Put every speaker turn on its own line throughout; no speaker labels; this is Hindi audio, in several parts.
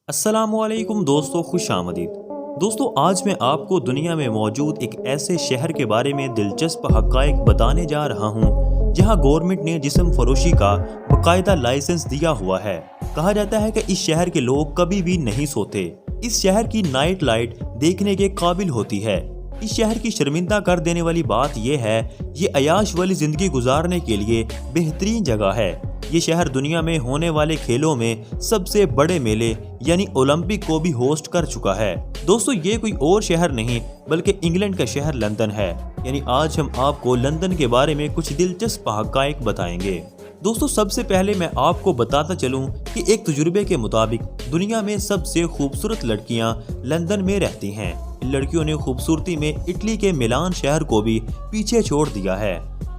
अस्सलाम वालेकुम दोस्तों, खुश आमदीद। दोस्तों, आज मैं आपको दुनिया में मौजूद एक ऐसे शहर के बारे में दिलचस्प हक़ाइक़ बताने जा रहा हूँ जहाँ गवर्नमेंट ने जिस्म फरोशी का बाकायदा लाइसेंस दिया हुआ है। कहा जाता है कि इस शहर के लोग कभी भी नहीं सोते। इस शहर की नाइट लाइट देखने के काबिल होती है। इस शहर की शर्मिंदा कर देने वाली बात यह है, ये अयाश वाली जिंदगी गुजारने के लिए बेहतरीन जगह है। ये शहर दुनिया में होने वाले खेलों में सबसे बड़े मेले यानी ओलंपिक को भी होस्ट कर चुका है। दोस्तों, ये कोई और शहर नहीं बल्कि इंग्लैंड का शहर लंदन है। यानी आज हम आपको लंदन के बारे में कुछ दिलचस्प हक़ाइक़ बताएंगे। दोस्तों, सबसे पहले मैं आपको बताता चलूं कि एक तजुर्बे के मुताबिक दुनिया में सबसे खूबसूरत लड़कियां लंदन में रहती हैं। इन लड़कियों ने खूबसूरती में इटली के मिलान शहर को भी पीछे छोड़ दिया है।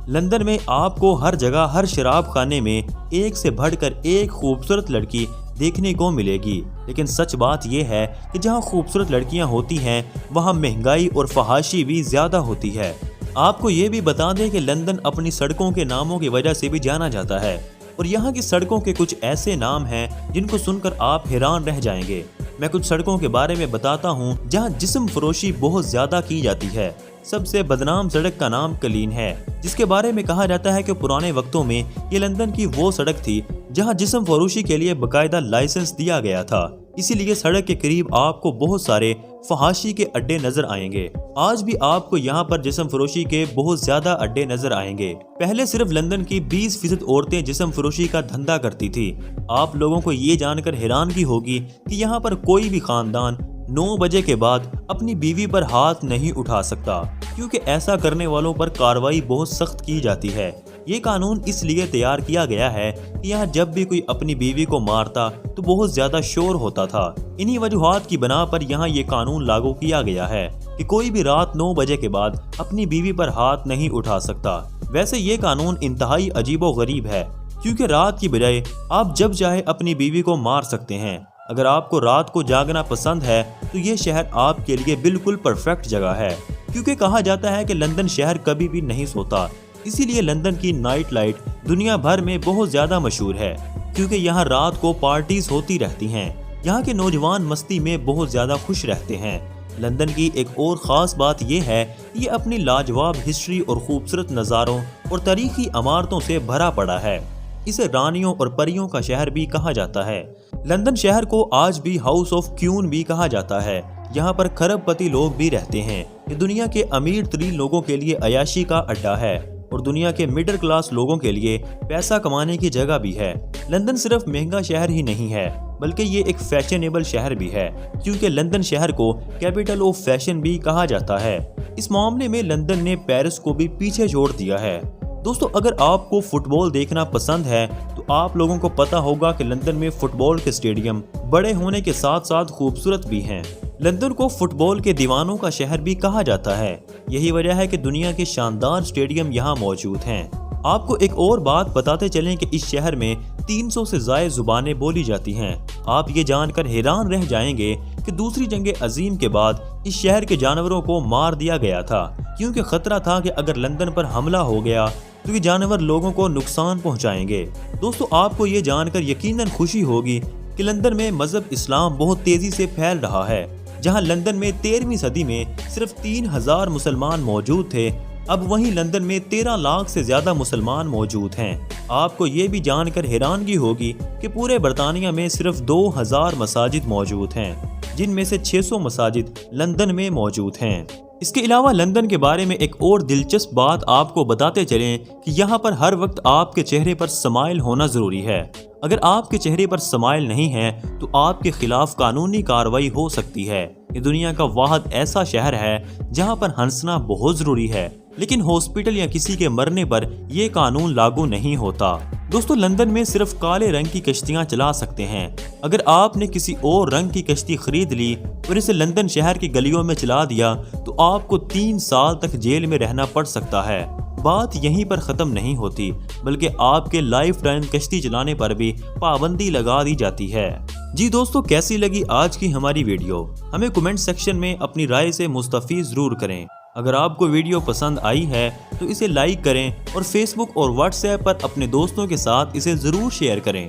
लंदन में आपको हर जगह, हर शराब खाने में एक से बढ़कर एक खूबसूरत लड़की देखने को मिलेगी। लेकिन सच बात यह है कि जहां खूबसूरत लड़कियां होती हैं वहां महंगाई और फहाशी भी ज़्यादा होती है। आपको ये भी बता दें कि लंदन अपनी सड़कों के नामों की वजह से भी जाना जाता है और यहाँ की सड़कों के कुछ ऐसे नाम हैं जिनको सुनकर आप हैरान रह जाएंगे। मैं कुछ सड़कों के बारे में बताता हूँ जहाँ जिस्म फरोशी बहुत ज़्यादा की जाती है। सबसे बदनाम सड़क का नाम कलीन है, जिसके बारे में कहा जाता है कि पुराने वक्तों में ये लंदन की वो सड़क थी जहां जिस्म फरोशी के लिए बाकायदा लाइसेंस दिया गया था। इसीलिए सड़क के करीब आपको बहुत सारे फहाशी के अड्डे नजर आएंगे। आज भी आपको यहाँ पर जिस्म फरोशी के बहुत ज्यादा अड्डे नजर आएंगे। पहले सिर्फ लंदन की 20% औरतें जिस्म फरोशी का धंधा करती थी। आप लोगों को ये जानकर हैरानगी होगी कि यहाँ पर कोई भी खानदान 9 बजे के बाद अपनी बीवी पर हाथ नहीं उठा सकता, क्योंकि ऐसा करने वालों पर कार्रवाई बहुत सख्त की जाती है। ये कानून इसलिए तैयार किया गया है कि यहाँ जब भी कोई अपनी बीवी को मारता तो बहुत ज्यादा शोर होता था। इन्हीं वजूहात की बना पर यहाँ ये कानून लागू किया गया है कि कोई भी रात 9 बजे के बाद अपनी बीवी पर हाथ नहीं उठा सकता। वैसे ये कानून इंतहाई अजीबो गरीब है, क्योंकि रात की बजाय आप जब चाहे अपनी बीवी को मार सकते हैं। अगर आपको रात को जागना पसंद है तो ये शहर आपके लिए बिल्कुल परफेक्ट जगह है, क्योंकि कहा जाता है कि लंदन शहर कभी भी नहीं सोता। इसीलिए लंदन की नाइट लाइट दुनिया भर में बहुत ज़्यादा मशहूर है, क्योंकि यहाँ रात को पार्टीज होती रहती हैं। यहाँ के नौजवान मस्ती में बहुत ज़्यादा खुश रहते हैं। लंदन की एक और ख़ास बात यह है कि ये अपनी लाजवाब हिस्ट्री और खूबसूरत नज़ारों और तारीखी इमारतों से भरा पड़ा है। इसे रानियों और परियों का शहर भी कहा जाता है। लंदन शहर को आज भी हाउस ऑफ क्यून भी कहा जाता है। यहाँ पर खरबपति लोग भी रहते हैं। ये दुनिया के अमीर तरीन लोगों के लिए अयाशी का अड्डा है और दुनिया के मिडिल क्लास लोगों के लिए पैसा कमाने की जगह भी है। लंदन सिर्फ महंगा शहर ही नहीं है, बल्कि ये एक फैशनेबल शहर भी है, क्योंकि लंदन शहर को कैपिटल ऑफ फैशन भी कहा जाता है। इस मामले में लंदन ने पेरिस को भी पीछे छोड़ दिया है। दोस्तों, अगर आपको फुटबॉल देखना पसंद है तो आप लोगों को पता होगा कि लंदन में फुटबॉल के स्टेडियम बड़े होने के साथ साथ खूबसूरत भी हैं। लंदन को फुटबॉल के दीवानों का शहर भी कहा जाता है। यही वजह है कि दुनिया के शानदार स्टेडियम यहाँ मौजूद हैं। आपको एक और बात बताते चलें कि इस शहर में 300 से ज़ायद जुबानें बोली जाती हैं। आप ये जानकर हैरान रह जाएंगे कि दूसरी जंग अजीम के बाद इस शहर के जानवरों को मार दिया गया था, क्योंकि खतरा था कि अगर लंदन पर हमला हो गया तो ये जानवर लोगों को नुकसान पहुंचाएंगे। दोस्तों, आपको ये जानकर यकीनन खुशी होगी कि लंदन में मजहब इस्लाम बहुत तेजी से फैल रहा है। जहां लंदन में 13वीं सदी में सिर्फ 3000 मुसलमान मौजूद थे, अब वहीं लंदन में 13 लाख से ज्यादा मुसलमान मौजूद हैं। आपको ये भी जानकर हैरानगी होगी कि पूरे बरतानिया में सिर्फ 2000 मसाजिद मौजूद हैं, जिनमें से 600 मसाजिद लंदन में मौजूद हैं। इसके अलावा लंदन के बारे में एक और दिलचस्प बात आपको बताते चलें कि यहाँ पर हर वक्त आपके चेहरे पर स्माइल होना ज़रूरी है। अगर आपके चेहरे पर स्माइल नहीं है तो आपके खिलाफ कानूनी कार्रवाई हो सकती है। ये दुनिया का वाहिद ऐसा शहर है जहाँ पर हंसना बहुत ज़रूरी है, लेकिन हॉस्पिटल या किसी के मरने पर यह कानून लागू नहीं होता। दोस्तों, लंदन में सिर्फ काले रंग की कश्तियां चला सकते हैं। अगर आपने किसी और रंग की कश्ती खरीद ली और इसे लंदन शहर की गलियों में चला दिया तो आपको 3 साल तक जेल में रहना पड़ सकता है। बात यहीं पर ख़त्म नहीं होती, बल्कि आपके लाइफ टाइम कश्ती चलाने पर भी पाबंदी लगा दी जाती है। जी दोस्तों, कैसी लगी आज की हमारी वीडियो? हमें कमेंट सेक्शन में अपनी राय से मुस्तफ़ीज़ ज़रूर करें। अगर आपको वीडियो पसंद आई है तो इसे लाइक करें और फेसबुक और व्हाट्सएप पर अपने दोस्तों के साथ इसे ज़रूर शेयर करें।